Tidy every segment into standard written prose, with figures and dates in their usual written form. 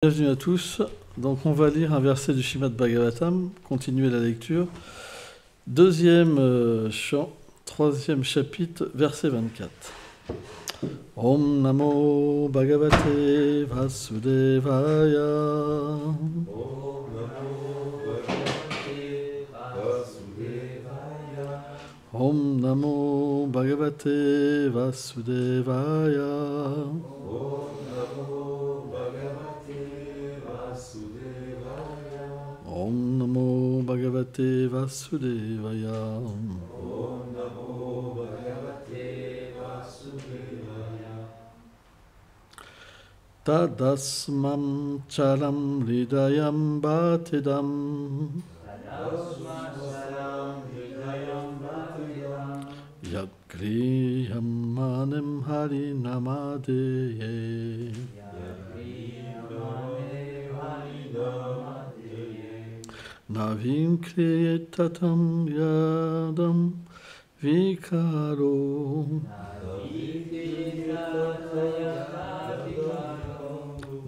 Bienvenue à tous. Donc on va lire un verset du Srimad Bhagavatam, continuer la lecture. Deuxième chant, troisième chapitre, verset 24. Om Namo Bhagavate Vasudevaya. Om Namo Bhagavate Vasudevaya. Om Namo Bhagavate Vasudevaya. Om Namo Bhagavate Vasudevaya. Tadasmam chalam hridayam bhatidam. Yad griham manem harinamadeye. Navim kriyetatam yadam vikaro.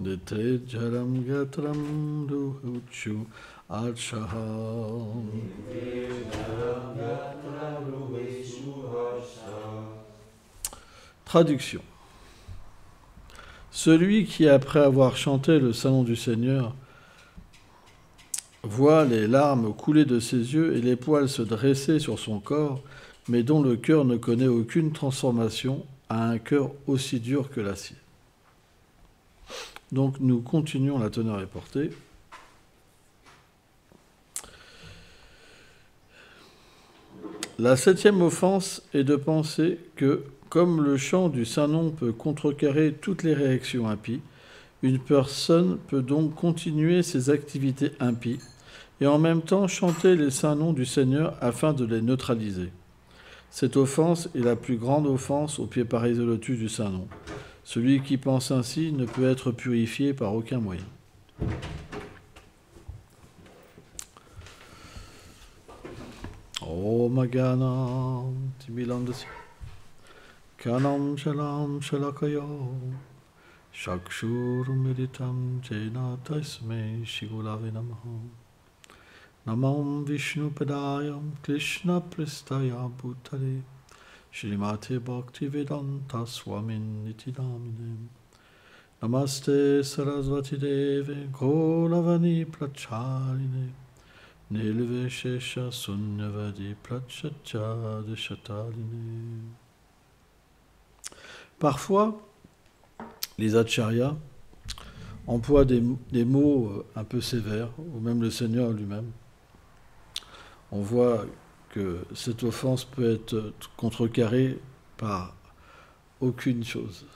Dite jaram gatram ruhuchu arshaha. Traduction. Celui qui, après avoir chanté le salon du Seigneur, voit les larmes couler de ses yeux et les poils se dresser sur son corps, mais dont le cœur ne connaît aucune transformation, a un cœur aussi dur que l'acier. Donc nous continuons la teneur est portée. La septième offense est de penser que, comme le chant du Saint-Nom peut contrecarrer toutes les réactions impies, une personne peut donc continuer ses activités impies et en même temps chanter les saints noms du Seigneur afin de les neutraliser. Cette offense est la plus grande offense au pied pareil de lotus du Saint-Nom. Celui qui pense ainsi ne peut être purifié par aucun moyen. Om Gana Timilandasi Kanam Shalam Shalakayo Shakshur Meditam Jena Tasme Shigulave Namaha Namam Vishnu Padayam Krishna Pristaya Bhutale Shrimate Bhakti Vedanta Swamin Nitidamine Namaste Sarasvati Deve Gauravani Pracharine Nilveshesha Sunyavadi Prachacha Deshataline. Parfois, les acharyas emploient des mots un peu sévères, ou même le Seigneur lui-même. On voit que cette offense peut être contrecarrée par aucune chose.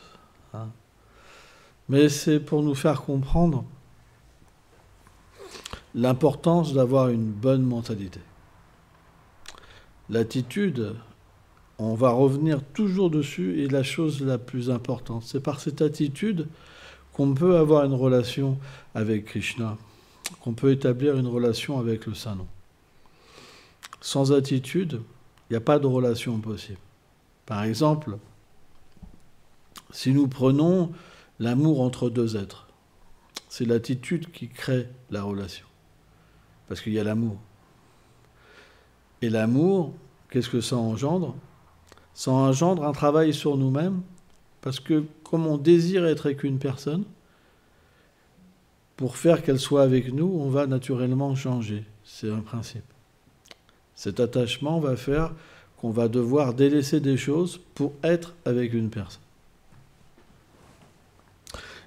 Mais c'est pour nous faire comprendre l'importance d'avoir une bonne mentalité. L'attitude, on va revenir toujours dessus, est la chose la plus importante. C'est par cette attitude qu'on peut avoir une relation avec Krishna, qu'on peut établir une relation avec le Saint-Nom. Sans attitude, il n'y a pas de relation possible. Par exemple, si nous prenons l'amour entre deux êtres, c'est l'attitude qui crée la relation. Parce qu'il y a l'amour. Et l'amour, qu'est-ce que ça engendre ? Ça engendre un travail sur nous-mêmes, parce que comme on désire être avec une personne, pour faire qu'elle soit avec nous, on va naturellement changer. C'est un principe. Cet attachement va faire qu'on va devoir délaisser des choses pour être avec une personne.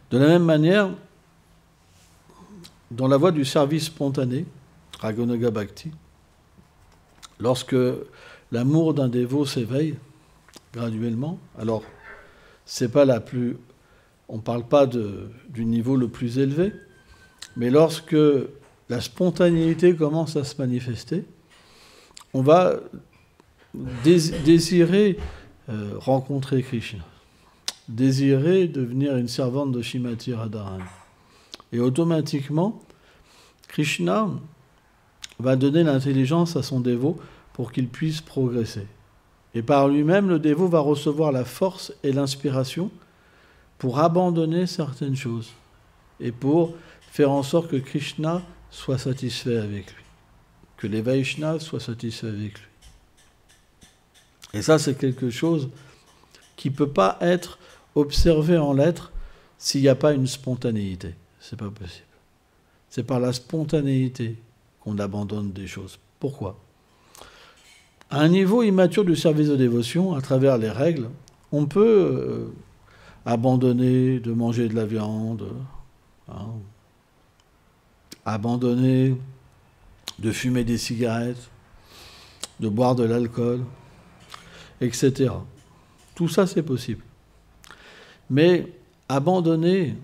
De la même manière, dans la voie du service spontané, Raghunaga Bhakti, lorsque l'amour d'un dévot s'éveille graduellement, alors c'est pas on ne parle pas du niveau le plus élevé, mais lorsque la spontanéité commence à se manifester, on va désirer rencontrer Krishna, désirer devenir une servante de Shrimati Radharani. Et automatiquement, Krishna va donner l'intelligence à son dévot pour qu'il puisse progresser. Et par lui-même, le dévot va recevoir la force et l'inspiration pour abandonner certaines choses. et pour faire en sorte que Krishna soit satisfait avec lui, que les Vaishnavas soient satisfaits avec lui. Et ça, c'est quelque chose qui ne peut pas être observé en l'être s'il n'y a pas une spontanéité. C'est pas possible. C'est par la spontanéité qu'on abandonne des choses. Pourquoi ? À un niveau immature du service de dévotion, à travers les règles, on peut abandonner de manger de la viande, abandonner de fumer des cigarettes, de boire de l'alcool, etc. Tout ça, c'est possible. Mais abandonner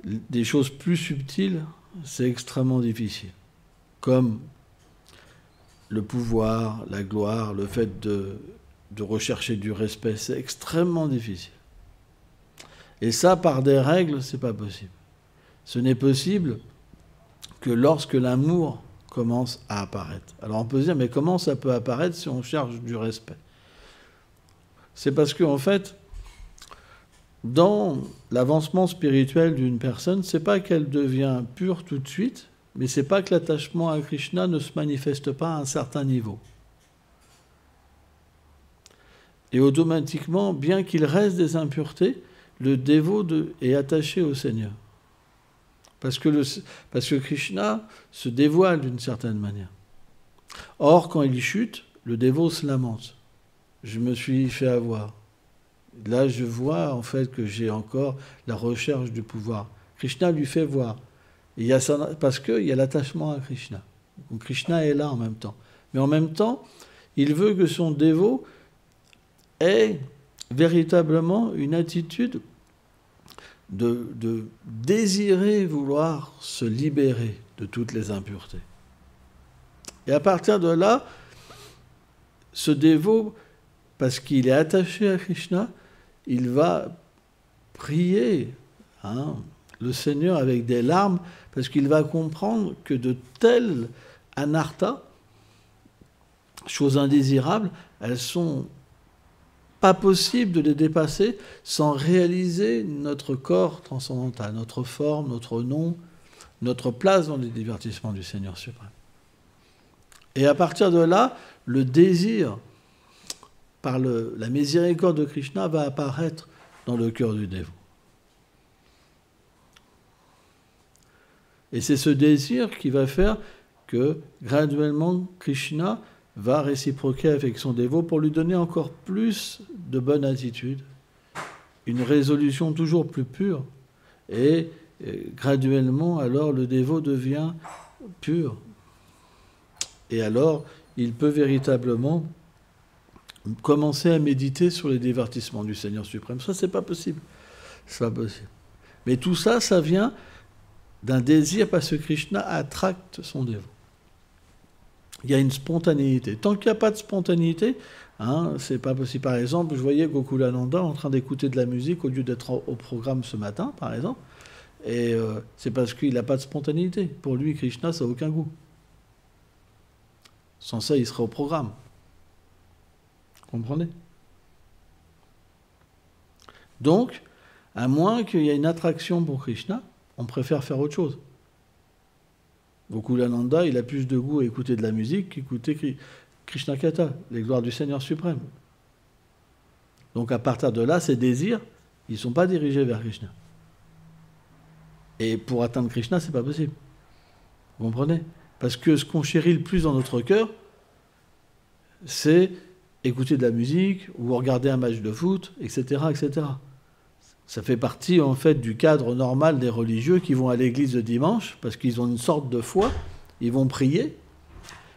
des choses plus subtiles, c'est extrêmement difficile. Comme le pouvoir, la gloire, le fait de rechercher du respect, c'est extrêmement difficile. Et ça, par des règles, c'est pas possible. Ce n'est possible que lorsque l'amour commence à apparaître. Alors on peut se dire, mais comment ça peut apparaître si on cherche du respect ? C'est parce qu'en fait, dans l'avancement spirituel d'une personne, c'est pas qu'elle devient pure tout de suite, mais c'est pas que l'attachement à Krishna ne se manifeste pas à un certain niveau. Et automatiquement, bien qu'il reste des impuretés, le dévot est attaché au Seigneur. Parce que Krishna se dévoile d'une certaine manière. Or, quand il chute, le dévot se lamente. Je me suis fait avoir. Là, je vois en fait que j'ai encore la recherche du pouvoir. Krishna lui fait voir. Parce qu'il y a l'attachement à Krishna. Donc Krishna est là en même temps. Mais en même temps, il veut que son dévot ait véritablement une attitude de désirer vouloir se libérer de toutes les impuretés. Et à partir de là, ce dévot, parce qu'il est attaché à Krishna, il va prier le Seigneur avec des larmes, parce qu'il va comprendre que de telles anarthas, choses indésirables, elles sont pas possible de les dépasser sans réaliser notre corps transcendantal, notre forme, notre nom, notre place dans les divertissements du Seigneur suprême. Et à partir de là, le désir, par la miséricorde de Krishna, va apparaître dans le cœur du dévot. Et c'est ce désir qui va faire que, graduellement, Krishna va réciproquer avec son dévot pour lui donner encore plus de bonne attitude, une résolution toujours plus pure, et graduellement, alors, le dévot devient pur. Et alors, il peut véritablement commencer à méditer sur les divertissements du Seigneur suprême. Ça, c'est pas possible. C'est pas possible. Mais tout ça, ça vient d'un désir parce que Krishna attracte son dévot. Il y a une spontanéité. Tant qu'il n'y a pas de spontanéité, c'est pas possible. Par exemple, je voyais Gokulananda en train d'écouter de la musique au lieu d'être au programme ce matin, par exemple. Et c'est parce qu'il n'a pas de spontanéité. Pour lui, Krishna, ça n'a aucun goût. Sans ça, il serait au programme. Vous comprenez ? Donc, à moins qu'il y ait une attraction pour Krishna, on préfère faire autre chose. Gokulananda, il a plus de goût à écouter de la musique qu'écouter Krishna Katha, les gloires du Seigneur suprême. Donc à partir de là, ces désirs, ils ne sont pas dirigés vers Krishna. Et pour atteindre Krishna, c'est pas possible. Vous comprenez ? Parce que ce qu'on chérit le plus dans notre cœur, c'est écouter de la musique ou regarder un match de foot, etc., etc. Ça fait partie, en fait, du cadre normal des religieux qui vont à l'église le dimanche, parce qu'ils ont une sorte de foi, ils vont prier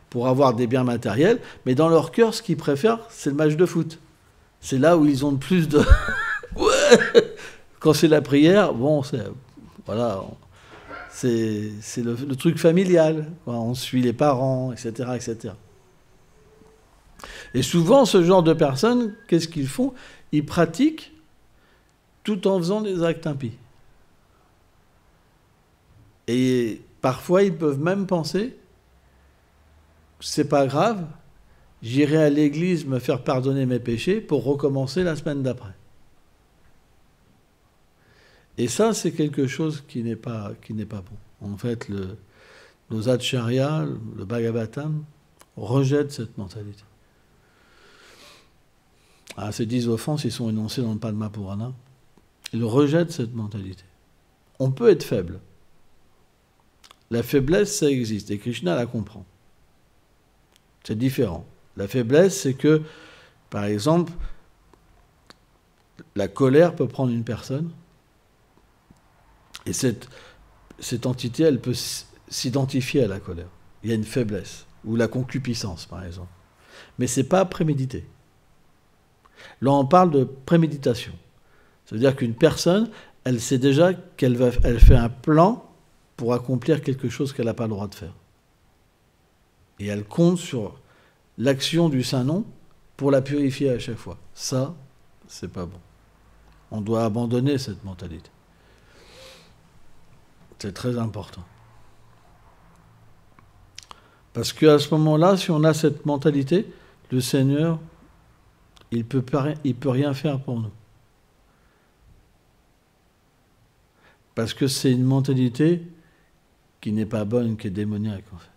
pour avoir des biens matériels, mais dans leur cœur, ce qu'ils préfèrent, c'est le match de foot. C'est là où ils ont le plus de... Ouais. Quand c'est la prière, bon, c'est le truc familial. On suit les parents, etc., etc. Et souvent, ce genre de personnes, qu'est-ce qu'ils font ? Ils pratiquent tout en faisant des actes impies. Et parfois, ils peuvent même penser, c'est pas grave, j'irai à l'église me faire pardonner mes péchés pour recommencer la semaine d'après. Et ça, c'est quelque chose qui n'est pas bon. En fait, nos acharyas, le Bhagavatam, rejettent cette mentalité. Ces 10 offenses, ils sont énoncés dans le Padma Purana. Ils rejettent cette mentalité. On peut être faible. La faiblesse, ça existe, et Krishna la comprend. C'est différent. La faiblesse, c'est que, par exemple, la colère peut prendre une personne, et cette entité, elle peut s'identifier à la colère. Il y a une faiblesse, ou la concupiscence, par exemple. Mais ce n'est pas prémédité. Là, on parle de préméditation. Ça veut dire qu'une personne, elle sait déjà elle fait un plan pour accomplir quelque chose qu'elle n'a pas le droit de faire. Et elle compte sur l'action du Saint-Nom pour la purifier à chaque fois. Ça, c'est pas bon. On doit abandonner cette mentalité. C'est très important. Parce qu'à ce moment-là, si on a cette mentalité, le Seigneur, il peut rien faire pour nous. Parce que c'est une mentalité qui n'est pas bonne, qui est démoniaque, en fait.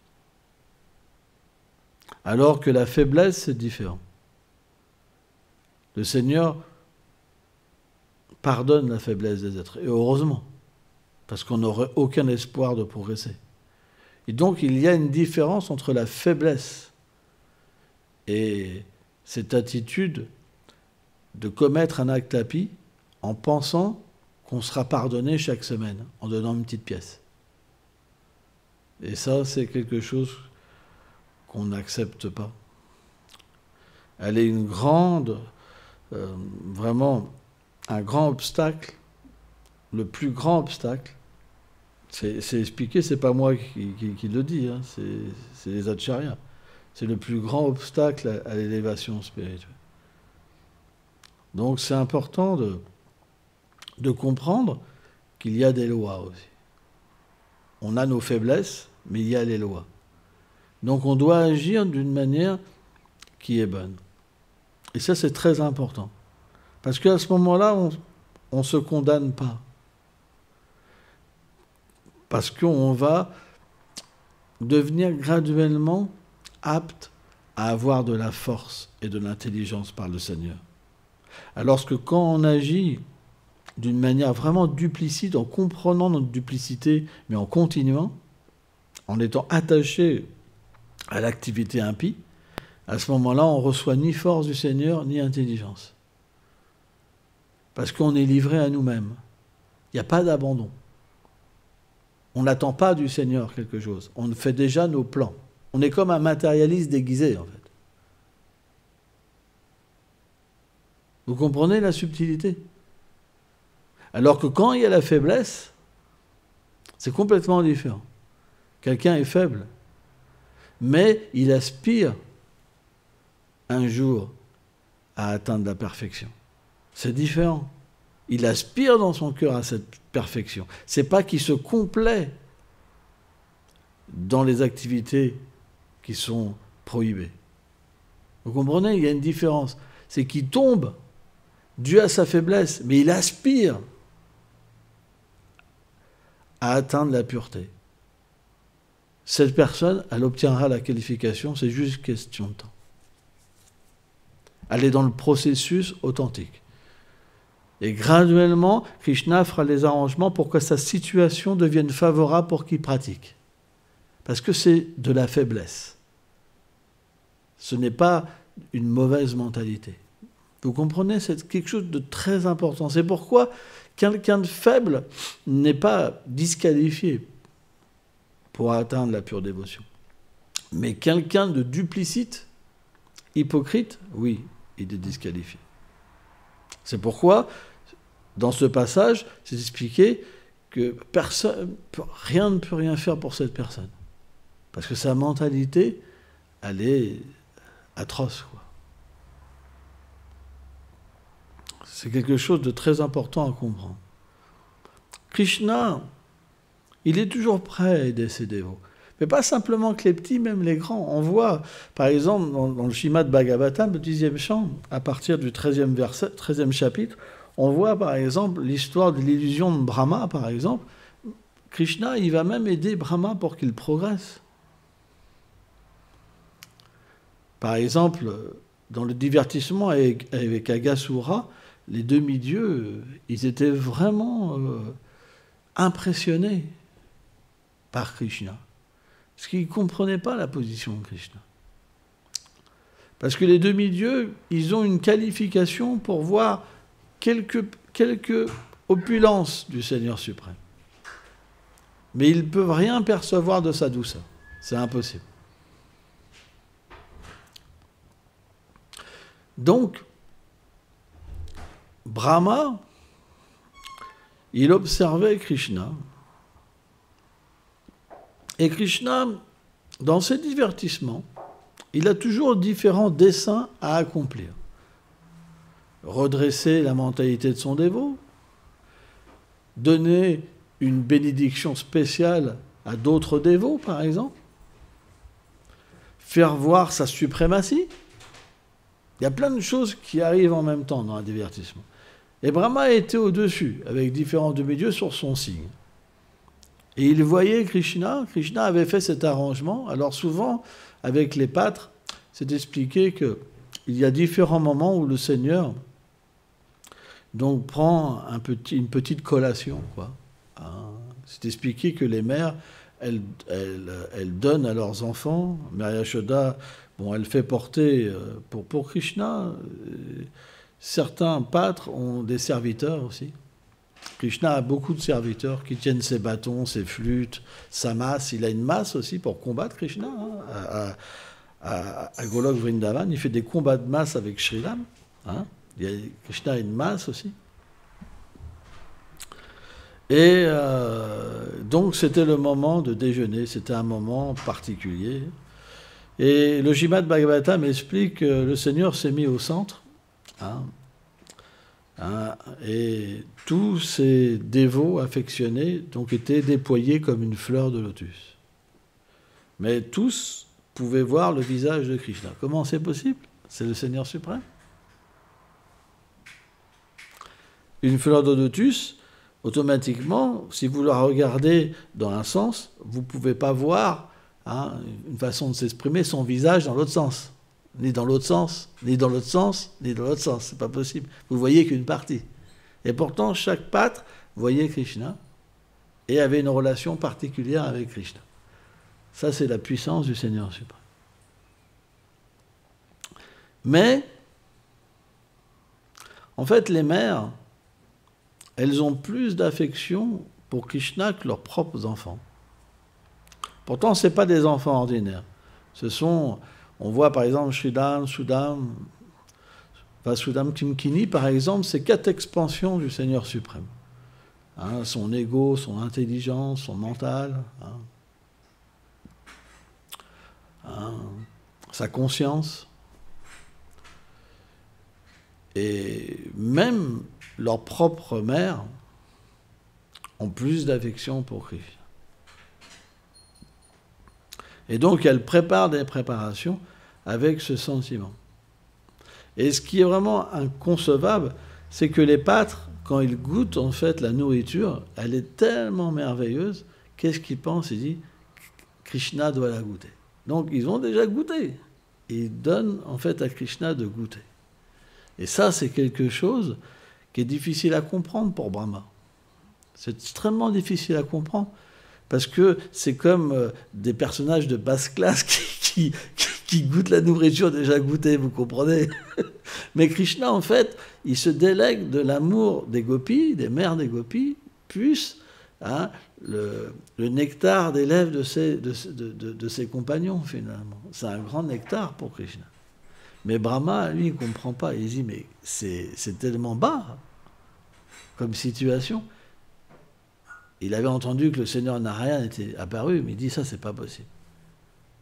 Alors que la faiblesse, c'est différent. Le Seigneur pardonne la faiblesse des êtres, et heureusement, parce qu'on n'aurait aucun espoir de progresser. Et donc, il y a une différence entre la faiblesse et cette attitude de commettre un acte impie en pensant qu'on sera pardonné chaque semaine, en donnant une petite pièce. Et ça, c'est quelque chose qu'on n'accepte pas. Elle est une grande, vraiment, un grand obstacle, le plus grand obstacle. C'est expliqué, c'est pas moi qui le dis, hein, c'est les acharyas. C'est le plus grand obstacle à l'élévation spirituelle. Donc c'est important de comprendre qu'il y a des lois aussi. On a nos faiblesses, mais il y a les lois. Donc on doit agir d'une manière qui est bonne. Et ça, c'est très important. Parce qu'à ce moment-là, on ne se condamne pas. Parce qu'on va devenir graduellement apte à avoir de la force et de l'intelligence par le Seigneur. Alors que quand on agit d'une manière vraiment duplicite, en comprenant notre duplicité, mais en continuant, en étant attaché à l'activité impie, à ce moment-là, on ne reçoit ni force du Seigneur, ni intelligence. Parce qu'on est livré à nous-mêmes. Il n'y a pas d'abandon. On n'attend pas du Seigneur quelque chose. On fait déjà nos plans. On est comme un matérialiste déguisé, en fait. Vous comprenez la subtilité? Alors que quand il y a la faiblesse, c'est complètement différent. Quelqu'un est faible, mais il aspire un jour à atteindre la perfection. C'est différent. Il aspire dans son cœur à cette perfection. C'est pas qu'il se complaît dans les activités qui sont prohibées. Vous comprenez? Il y a une différence. C'est qu'il tombe dû à sa faiblesse, mais il aspire à atteindre la pureté. Cette personne, elle obtiendra la qualification, c'est juste question de temps. Elle est dans le processus authentique. Et graduellement, Krishna fera les arrangements pour que sa situation devienne favorable pour qu'il pratique. Parce que c'est de la faiblesse. Ce n'est pas une mauvaise mentalité. Vous comprenez, c'est quelque chose de très important. C'est pourquoi quelqu'un de faible n'est pas disqualifié pour atteindre la pure dévotion. Mais quelqu'un de duplicite, hypocrite, oui, il est disqualifié. C'est pourquoi, dans ce passage, c'est expliqué que rien ne peut rien faire pour cette personne. Parce que sa mentalité, elle est atroce, quoi. C'est quelque chose de très important à comprendre. Krishna, il est toujours prêt à aider ses dévots. Mais pas simplement que les petits, même les grands. On voit, par exemple, dans le Srimad Bhagavatam, le 10e chant, à partir du 13e chapitre, On voit par exemple l'histoire de l'illusion de Brahma, par exemple. Krishna, il va même aider Brahma pour qu'il progresse. Par exemple, dans le divertissement avec Aghasura, les demi-dieux, ils étaient vraiment impressionnés par Krishna. Parce qu'ils ne comprenaient pas la position de Krishna. Parce que les demi-dieux, ils ont une qualification pour voir quelques opulences du Seigneur suprême. Mais ils ne peuvent rien percevoir de sa douceur. C'est impossible. Donc, Brahma, il observait Krishna. Et Krishna, dans ses divertissements, il a toujours différents desseins à accomplir. Redresser la mentalité de son dévot, donner une bénédiction spéciale à d'autres dévots, par exemple, faire voir sa suprématie. Il y a plein de choses qui arrivent en même temps dans un divertissement. Et Brahma était au-dessus, avec différents demi-dieux sur son signe. Et il voyait Krishna. Krishna avait fait cet arrangement. Alors souvent, avec les pâtres, c'est expliqué qu'il y a différents moments où le Seigneur donc, prend une petite collation, quoi. C'est expliqué que les mères, elles donnent à leurs enfants. Mère Yashoda, bon, elle fait porter pour Krishna. Certains pâtres ont des serviteurs aussi. Krishna a beaucoup de serviteurs qui tiennent ses bâtons, ses flûtes, sa masse. Il a une masse aussi pour combattre Krishna. À Golok Vrindavan, il fait des combats de masse avec Sri Ram. Krishna a une masse aussi. Et donc c'était le moment de déjeuner, c'était un moment particulier. Et le Śrīmad Bhagavatam explique que le Seigneur s'est mis au centre. Et tous ces dévots affectionnés donc, étaient déployés comme une fleur de lotus. Mais tous pouvaient voir le visage de Krishna. Comment c'est possible? C'est le Seigneur suprême. Une fleur de lotus, automatiquement, si vous la regardez dans un sens, vous ne pouvez pas voir une façon de s'exprimer son visage dans l'autre sens. Ni dans l'autre sens, ni dans l'autre sens, ni dans l'autre sens. C'est pas possible. Vous voyez qu'une partie. Et pourtant, chaque pâtre voyait Krishna et avait une relation particulière avec Krishna. Ça, c'est la puissance du Seigneur suprême. Mais, en fait, les mères, elles ont plus d'affection pour Krishna que leurs propres enfants. Pourtant, ce n'est pas des enfants ordinaires. Ce sont... On voit par exemple Sridham, Sudam, Vasudam, Kimkini, par exemple, c'est 4 expansions du Seigneur suprême. Son ego, son intelligence, son mental, sa conscience. Et même leurs propres mères ont plus d'affection pour Krishna. Et donc, elles préparent des préparations avec ce sentiment. Et ce qui est vraiment inconcevable, c'est que les pâtres, quand ils goûtent en fait la nourriture, elle est tellement merveilleuse, qu'est-ce qu'ils pensent? Ils disent, Krishna doit la goûter. Donc, ils ont déjà goûté. Et ils donnent en fait à Krishna de goûter. Et ça, c'est quelque chose qui est difficile à comprendre pour Brahma. C'est extrêmement difficile à comprendre. Parce que c'est comme des personnages de basse classe qui goûtent la nourriture déjà goûtée, vous comprenez? Mais Krishna, en fait, il se délègue de l'amour des gopis, des mères des gopis, plus le nectar des lèvres de ses compagnons, finalement. C'est un grand nectar pour Krishna. Mais Brahma, lui, il ne comprend pas. Il dit, mais c'est tellement bas comme situation. Il avait entendu que le Seigneur Narayan était apparu, mais il dit ça, c'est pas possible.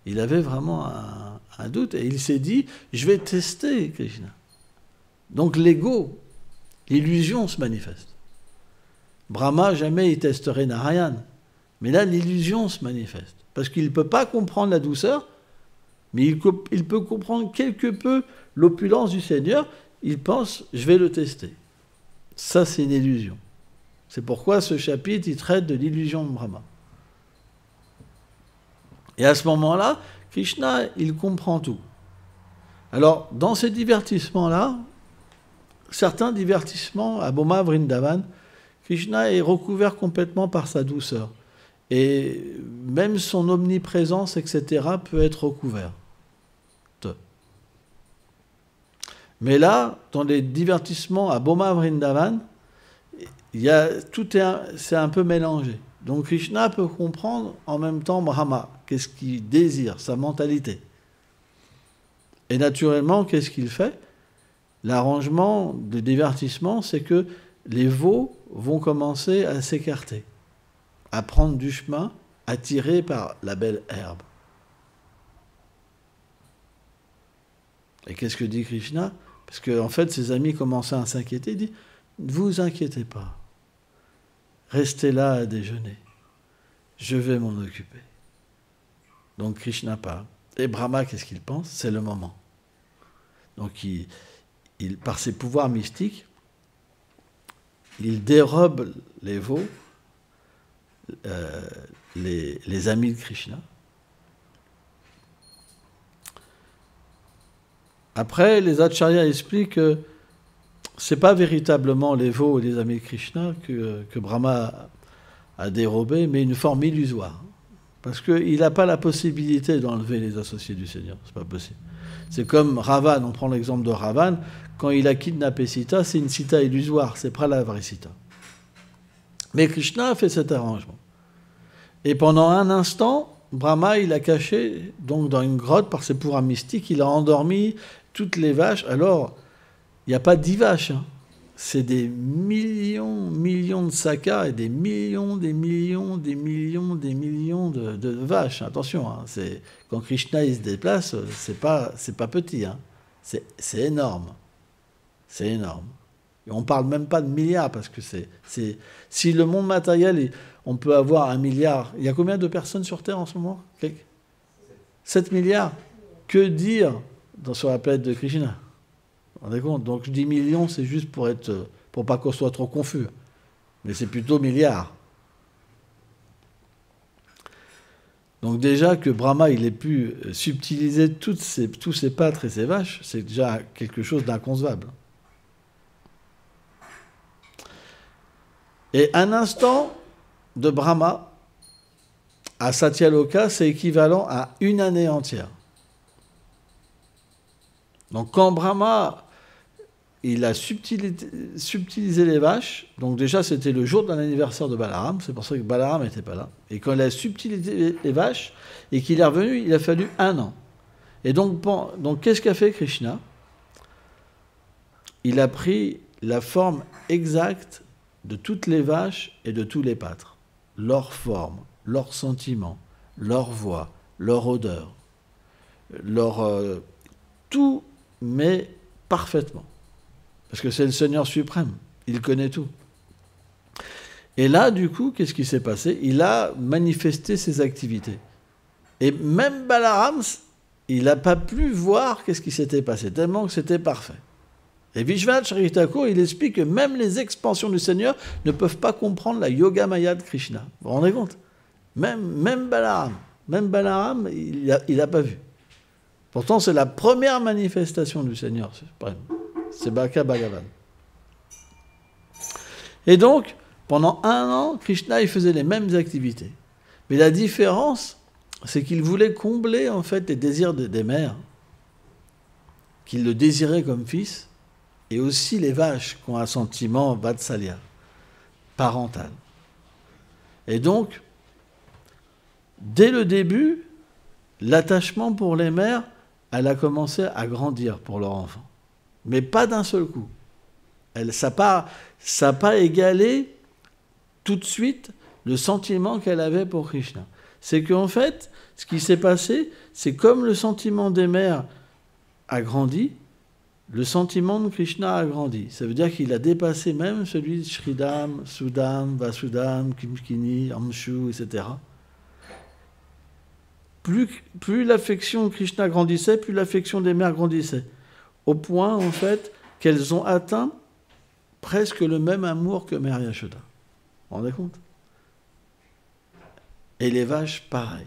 Il avait vraiment un doute et il s'est dit, je vais tester Krishna. Donc l'ego, l'illusion se manifeste. Brahma, jamais il testerait Narayan. Mais là, l'illusion se manifeste. Parce qu'il ne peut pas comprendre la douceur, mais il peut comprendre quelque peu l'opulence du Seigneur. Il pense, je vais le tester. Ça, c'est une illusion. C'est pourquoi ce chapitre, il traite de l'illusion de Brahma. Et à ce moment-là, Krishna, il comprend tout. Alors, dans ces divertissements-là, certains divertissements à Boma Vrindavan, Krishna est recouvert complètement par sa douceur. Et même son omniprésence, etc., peut être recouverte. Mais là, dans les divertissements à Boma Vrindavan, c'est un peu mélangé. Donc Krishna peut comprendre en même temps Brahma, qu'est-ce qu'il désire, sa mentalité. Et naturellement, qu'est-ce qu'il fait? L'arrangement de divertissement, c'est que les veaux vont commencer à s'écarter, à prendre du chemin, attirés par la belle herbe. Et qu'est-ce que dit Krishna? Parce qu'en fait, ses amis commençaient à s'inquiéter. Il dit, ne vous inquiétez pas. Restez là à déjeuner. Je vais m'en occuper. Donc Krishna parle. Et Brahma, qu'est-ce qu'il pense? C'est le moment. Donc par ses pouvoirs mystiques, il dérobe les veaux, les amis de Krishna. Après, les acharyas expliquent que ce n'est pas véritablement les veaux et les amis de Krishna que Brahma a dérobé, mais une forme illusoire. Parce qu'il n'a pas la possibilité d'enlever les associés du Seigneur. Ce n'est pas possible. C'est comme Ravan, on prend l'exemple de Ravan, quand il a kidnappé Sita, c'est une Sita illusoire, c'est pas la vraie Sita. Mais Krishna a fait cet arrangement. Et pendant un instant, Brahma, il a caché, donc dans une grotte, par ses pouvoirs mystiques, il a endormi toutes les vaches. Alors, il n'y a pas 10 vaches, hein. C'est des millions de sakas et des millions de vaches. Attention, hein. Quand Krishna il se déplace, c'est pas petit, hein. C'est énorme. C'est énorme. Et on ne parle même pas de milliards, parce que si le monde matériel, on peut avoir 1 milliard. Il y a combien de personnes sur Terre en ce moment? 7 milliards. Que dire sur la planète de Krishna? Vous vous rendez compte? Donc 10 millions, c'est juste pour pas qu'on soit trop confus. Mais c'est plutôt milliards. Donc déjà que Brahma, il ait pu subtiliser tous ses pâtres et ses vaches, c'est déjà quelque chose d'inconcevable. Et un instant de Brahma à Satyaloka, c'est équivalent à une année entière. Donc quand Brahma, il a subtilisé les vaches, donc déjà c'était le jour de l'anniversaire de Balaram, c'est pour ça que Balaram n'était pas là, et quand il a subtilisé les vaches, et qu'il est revenu, il a fallu 1 an. Et donc qu'est-ce qu'a fait Krishna? Il a pris la forme exacte de toutes les vaches et de tous les pâtres. Leur forme, leurs sentiments, leur voix, leur odeur, tout, mais parfaitement. Parce que c'est le Seigneur suprême, il connaît tout. Et là, du coup, qu'est-ce qui s'est passé? Il a manifesté ses activités. Et même Balaram, il n'a pas pu voir qu'est-ce qui s'était passé, tellement que c'était parfait. Et Vishwanath Charitako, il explique que même les expansions du Seigneur ne peuvent pas comprendre la Yoga Maya de Krishna. Vous vous rendez compte? Même Balaram, il n'a pas vu. Pourtant, c'est la première manifestation du Seigneur suprême. C'est Bhaka Bhagavan. Et donc, pendant 1 an, Krishna, il faisait les mêmes activités. Mais la différence, c'est qu'il voulait combler, en fait, les désirs des mères, qu'il le désirait comme fils, et aussi les vaches qui ont un sentiment vatsalya, parental. Et donc, dès le début, l'attachement pour les mères, elle a commencé à grandir pour leur enfant. Mais pas d'un seul coup. Ça n'a pas égalé tout de suite le sentiment qu'elle avait pour Krishna. C'est qu'en fait, ce qui s'est passé, c'est comme le sentiment des mères a grandi, le sentiment de Krishna a grandi. Ça veut dire qu'il a dépassé même celui de Shridham, Sudam, Vasudam, Kimkini, Amshu, etc. Plus l'affection de Krishna grandissait, plus l'affection des mères grandissait. Au point, en fait, qu'elles ont atteint presque le même amour que Mère Yashoda. Vous vous rendez compte? Et les vaches, pareil.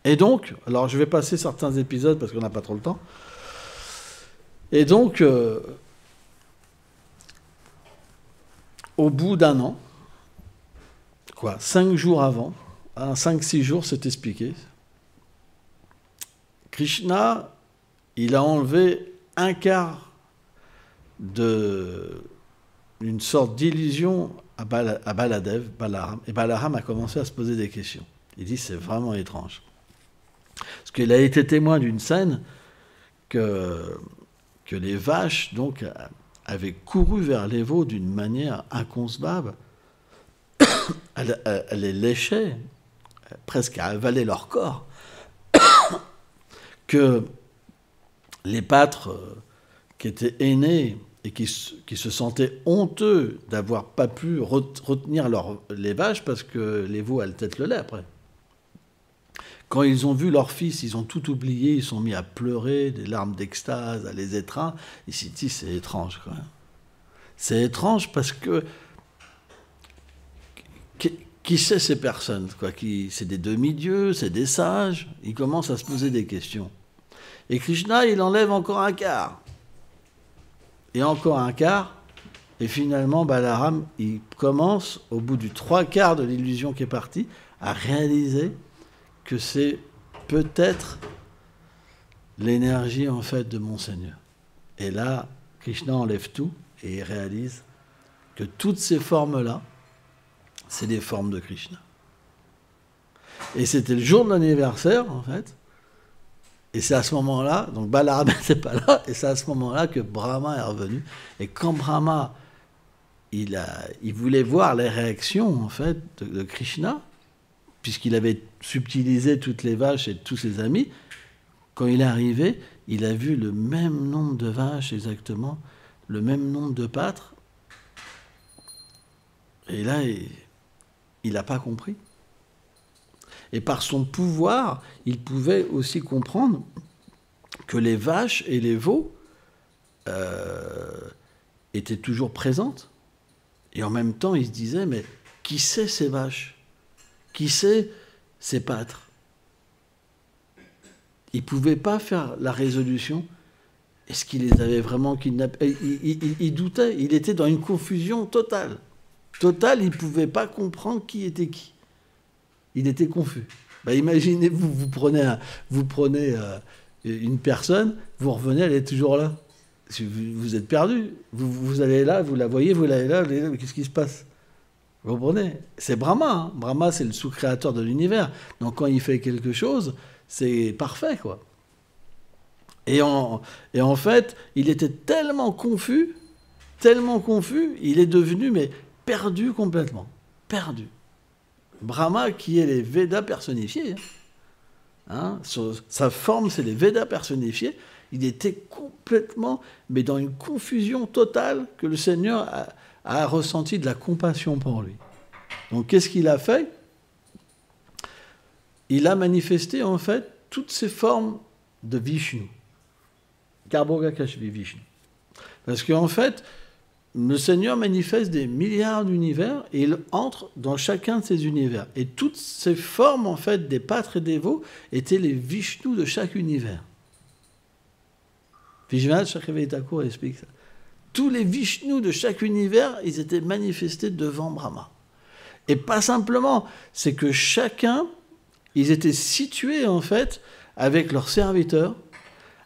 Et donc, alors je vais passer certains épisodes parce qu'on n'a pas trop le temps. Et donc, au bout d'un an, 5 jours avant, 5-6 jours, c'est expliqué, Krishna, il a enlevé un quart d'une sorte d'illusion à Baladev, Balaram, et Balaram a commencé à se poser des questions. Il dit, c'est vraiment étrange. Parce qu'il a été témoin d'une scène que les vaches donc, avaient couru vers les veaux d'une manière inconcevable. Elles les léchaient, presque à avaler leur corps. Que les pâtres qui étaient aînés et qui se sentaient honteux d'avoir pas pu retenir les vaches parce que les veaux allaient peut-être le lait après. Quand ils ont vu leur fils, ils ont tout oublié, ils sont mis à pleurer, des larmes d'extase, à les étreindre. Ils s'est dit, c'est étrange quand même. C'est étrange parce que qui c'est ces personnes quoi, c'est des demi-dieux, c'est des sages. Ils commencent à se poser des questions. Et Krishna, il enlève encore un quart. Et encore un quart. Et finalement, Balaram, il commence, au bout du 3/4 de l'illusion qui est partie, à réaliser que c'est peut-être l'énergie en fait de mon Seigneur. Et là, Krishna enlève tout et il réalise que toutes ces formes-là, c'est des formes de Krishna. Et c'était le jour de l'anniversaire, en fait. Et c'est à ce moment-là, donc Balaram n'était pas là, et c'est à ce moment-là que Brahma est revenu. Et quand Brahma, il voulait voir les réactions, en fait, de Krishna, puisqu'il avait subtilisé toutes les vaches et tous ses amis, quand il est arrivé, il a vu le même nombre de vaches exactement, le même nombre de pâtres. Et là, il n'a pas compris. Et par son pouvoir, il pouvait aussi comprendre que les vaches et les veaux étaient toujours présentes. Et en même temps, il se disait, mais qui c'est ces vaches? Qui c'est ces pâtres? Il ne pouvait pas faire la résolution. Est-ce qu'il les avait vraiment kidnappés? Il doutait, il était dans une confusion totale. Totale, il ne pouvait pas comprendre qui était qui. Il était confus. Imaginez, vous prenez une personne, vous revenez, elle est toujours là. Vous êtes perdu. Vous allez là, vous la voyez, vous l'allez là, qu'est-ce qui se passe? Vous comprenez? C'est Brahma. Hein. Brahma, c'est le sous-créateur de l'univers. Donc quand il fait quelque chose, c'est parfait, quoi. Et en fait, il était tellement confus, il est devenu perdu complètement. Perdu. Brahma, qui est les Védas personnifiés. Hein, sa forme, c'est les Védas personnifiés. Il était complètement, mais dans une confusion totale que le Seigneur a ressenti de la compassion pour lui. Donc, qu'est-ce qu'il a fait? Il a manifesté, en fait, toutes ces formes de Vishnu. Garbhogakashvi Vishnu. Parce qu'en fait, le Seigneur manifeste des milliards d'univers et il entre dans chacun de ces univers. Et toutes ces formes, en fait, des pâtres et des veaux, étaient les Vishnus de chaque univers. Vishwanath Chakravarti Thakur explique ça. Tous les Vishnus de chaque univers, ils étaient manifestés devant Brahma. Et pas simplement, c'est que chacun, ils étaient situés, en fait, avec leurs serviteurs,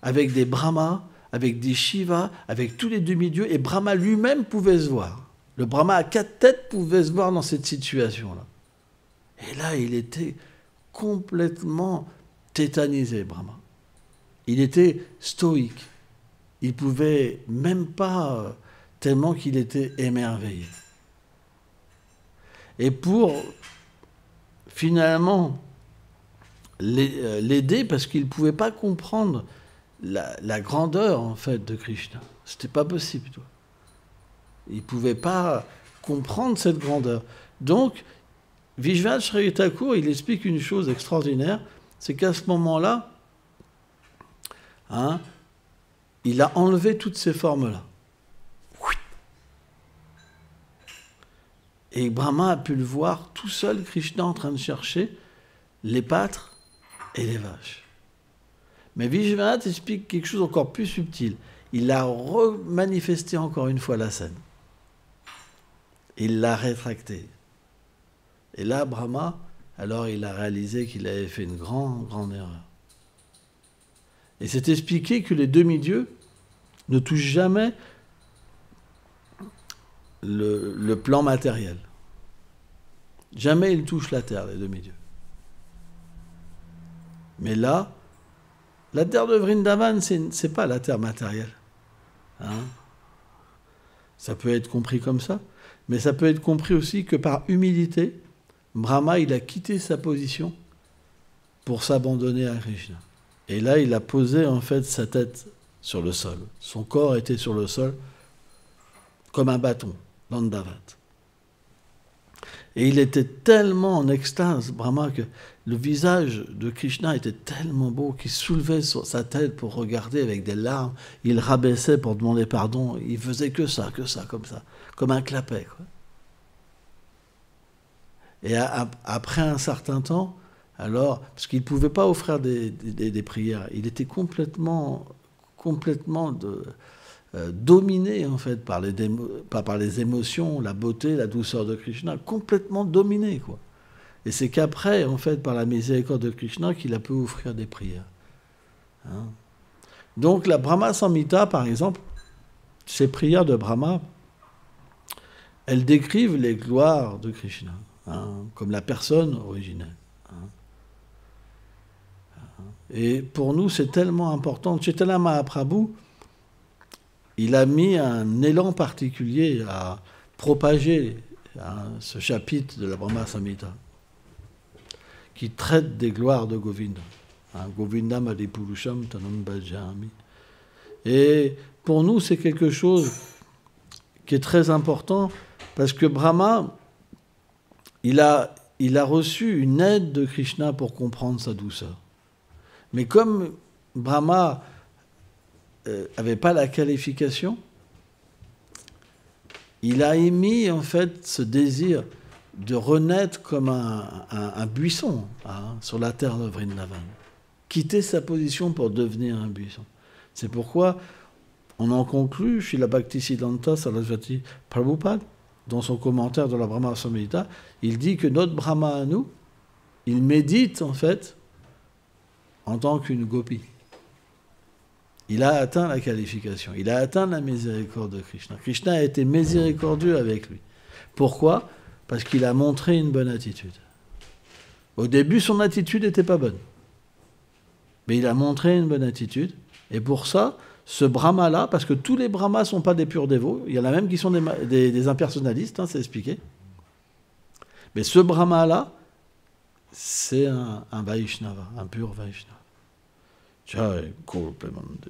avec des Brahmas, avec des Shivas, avec tous les demi-dieux, et Brahma lui-même pouvait se voir. Le Brahma à 4 têtes pouvait se voir dans cette situation-là. Et là, il était complètement tétanisé, Brahma. Il était stoïque. Il pouvait même pas, tellement qu'il était émerveillé. Et pour finalement l'aider, parce qu'il ne pouvait pas comprendre la grandeur, en fait, de Krishna. C'était pas possible, toi. Il ne pouvait pas comprendre cette grandeur. Donc, Vishwanath Chakravarti Thakur, il explique une chose extraordinaire, c'est qu'à ce moment-là, hein, il a enlevé toutes ces formes-là. Et Brahma a pu le voir tout seul, Krishna, en train de chercher les pâtres et les vaches. Mais Vishwanath explique quelque chose encore plus subtil. Il a remanifesté encore une fois la scène. Il l'a rétractée. Et là, Brahma, alors il a réalisé qu'il avait fait une grande, grande erreur. Et c'est expliqué que les demi-dieux ne touchent jamais le plan matériel. Jamais ils touchent la terre, les demi-dieux. Mais là, la terre de Vrindavan, c'est pas la terre matérielle. Hein? Ça peut être compris comme ça, mais ça peut être compris aussi que par humilité, Brahma, il a quitté sa position pour s'abandonner à Krishna. Et là, il a posé en fait sa tête sur le sol. Son corps était sur le sol comme un bâton, Dandavat. Et il était tellement en extase, Brahma, que le visage de Krishna était tellement beau qu'il soulevait sur sa tête pour regarder avec des larmes. Il rabaissait pour demander pardon. Il faisait que ça, comme ça, comme un clapet, quoi. Et après un certain temps, alors, parce qu'il ne pouvait pas offrir des prières, il était complètement dominé en fait par les émotions, la beauté, la douceur de Krishna, complètement dominé, quoi. Et c'est qu'après, en fait, par la miséricorde de Krishna, qu'il a pu offrir des prières. Hein? Donc la Brahma Samhita, par exemple, ces prières de Brahma, elles décrivent les gloires de Krishna, hein, comme la personne originelle. Hein. Et pour nous, c'est tellement important. Chaitanya Mahaprabhu, il a mis un élan particulier à propager, hein, ce chapitre de la Brahma Samhita qui traite des gloires de Govinda. Hein, Govindam Adipurusham Tanam Bhajami. Et pour nous, c'est quelque chose qui est très important parce que Brahma, il a reçu une aide de Krishna pour comprendre sa douceur. Mais comme Brahma n'avait pas la qualification, il a émis en fait ce désir de renaître comme un buisson, hein, sur la terre de Vrindavan. Quitter sa position pour devenir un buisson. C'est pourquoi on en conclut, Srila Bhaktisiddhanta Sarasvati Prabhupada, dans son commentaire de la Brahma Samhita, il dit que notre Brahma à nous, il médite en fait en tant qu'une gopi. Il a atteint la qualification, il a atteint la miséricorde de Krishna. Krishna a été miséricordieux avec lui. Pourquoi ? Parce qu'il a montré une bonne attitude. Au début, son attitude n'était pas bonne. Mais il a montré une bonne attitude. Et pour ça, ce Brahma-là, parce que tous les Brahmas ne sont pas des purs dévots, il y en a même qui sont des impersonnalistes, hein, c'est expliqué. Mais ce Brahma-là, c'est un Vaishnava, un pur Vaishnava. Jai Gaur Premanande.